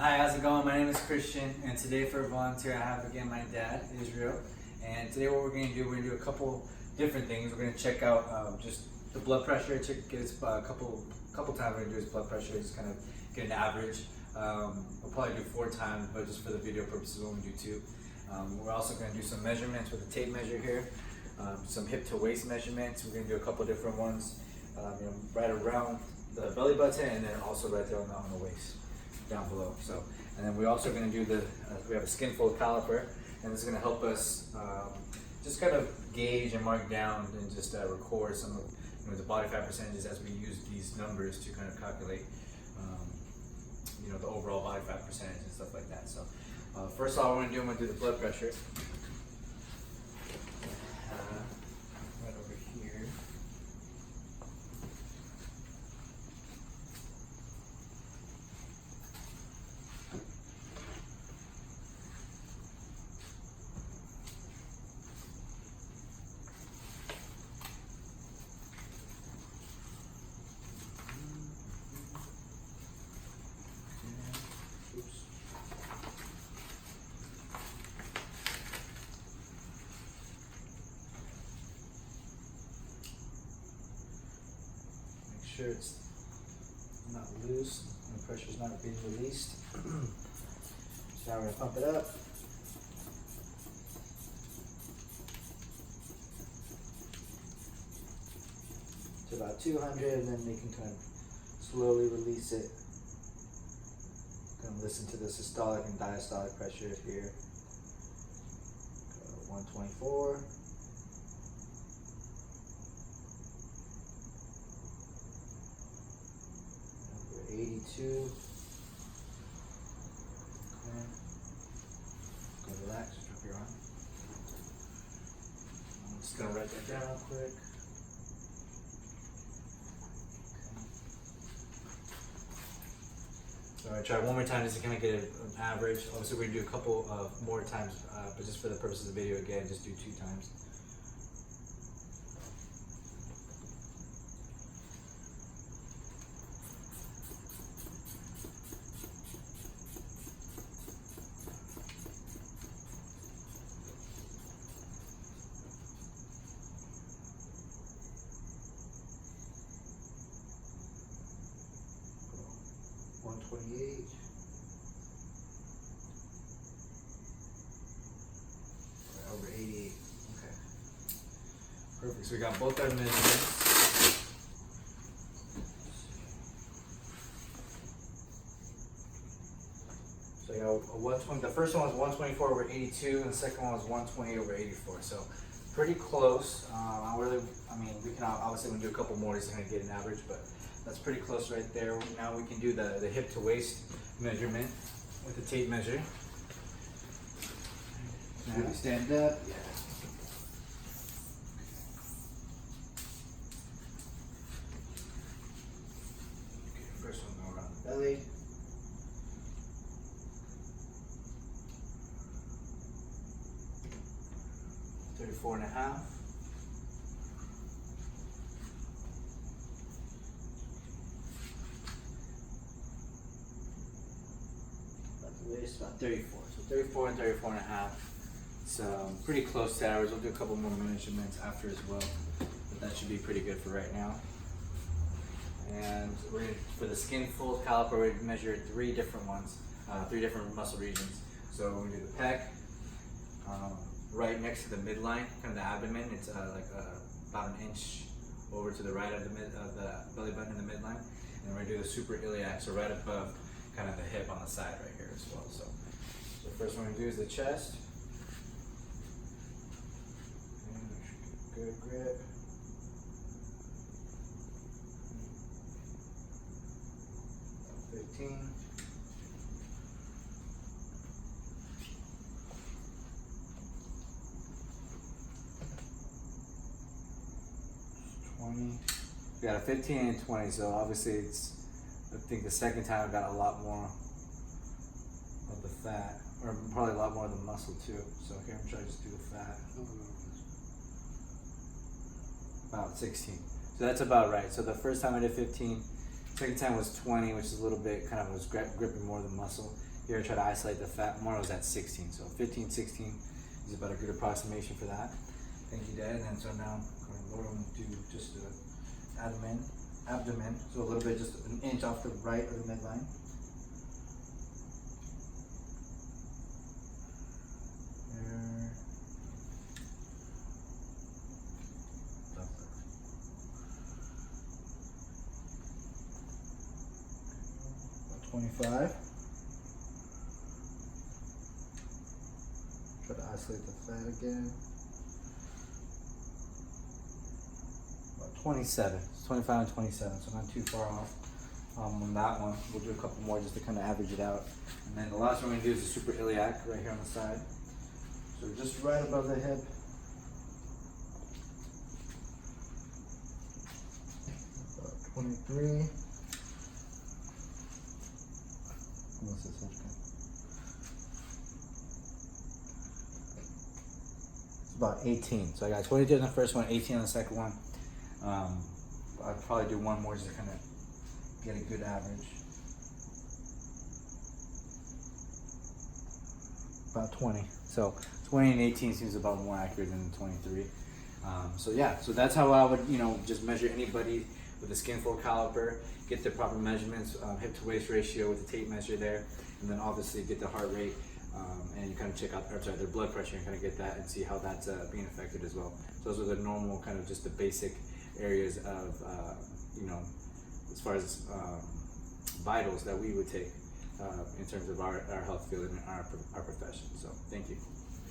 Hi, how's it going? My name is Christian, and today for a volunteer I have again my dad, Israel. And today what we're going to do, we're going to do a couple different things. We're going to check out just the blood pressure. Get his a couple times we're going to do his blood pressure, just kind of get an average. We'll probably do 4 times, but just for the video purposes we'll only do 2. We're also going to do some measurements with a tape measure here, some hip to waist measurements. We're going to do a couple different ones, right around the belly button and then also right there on the waist, down below. So, and then we're also going to do we have a Skinfold caliper, and this is going to help us just kind of gauge and mark down and just record some of the body fat percentages as we use these numbers to kind of calculate the overall body fat percentage and stuff like that. So first of all, I'm going to do the blood pressure. Right over here. Sure it's not loose and the pressure is not being released. So now we're going to pump it up. To about 200, and then we can kind of slowly release it. Kind of listen to the systolic and diastolic pressure here. 124. 82. Okay. Go relax, just drop your arm. I'm just gonna write that down real quick. So I try one more time just to kind of get an average. Obviously, we're gonna do a couple more times, but just for the purpose of the video, again, just do 2 times. Over 88. Okay. Perfect. So we got both our measurements. So you got 120. The first one was 124 over 82, and the second one was 120 over 84. So pretty close. We can obviously do a couple more just to kind of get an average, but that's pretty close right there. Now we can do the hip to waist measurement with the tape measure. Now we stand up. Yeah. Okay, first one go around the belly. $34.5. Waist about 34. So 34 and 34.5. So pretty close to average. We'll do a couple more measurements after as well, but that should be pretty good for right now. And we're gonna, for the Skinfold caliper, we're gonna measure 3 different ones, 3 different muscle regions. So we're gonna do the pec, right next to the midline, kind of the abdomen. It's about an inch over to the right of the belly button in the midline. And we're gonna do the super iliac, so right above kind of the hip on the side right here as well. So the first one we're gonna do is the chest. Good grip. About 15. We got a 15 and 20, so obviously I think the second time I got a lot more of the fat, or probably a lot more of the muscle too. So here I'm trying to just do the fat. About 16. So that's about right. So the first time I did 15, second time was 20, which is a little bit kind of was gripping more of the muscle. Here I try to isolate the fat more. I was at 16, so 15, 16 is about a good approximation for that. Thank you, Dad. And so now I'm going to lower them to just the abdomen, so a little bit, just an inch off the right of the midline. There. About 25. Try to isolate the fat again. About 27. 25 and 27, so not too far off on that one. We'll do a couple more just to kind of average it out. And then the last one we're going to do is the super iliac right here on the side. So just right above the hip. About 23. Almost this much. It's about 18. So I got 22 on the first one, 18 on the second one. I'd probably do one more just to kind of get a good average. About 20. So 20 and 18 seems about more accurate than 23. So yeah, so that's how I would, just measure anybody with a Skinfold caliper, get the proper measurements, hip to waist ratio with the tape measure there, and then obviously get the heart rate, and you kind of check out their blood pressure and kind of get that and see how that's being affected as well. So those are the normal kind of just the basic areas of, as far as vitals that we would take in terms of our health field and our profession. So thank you.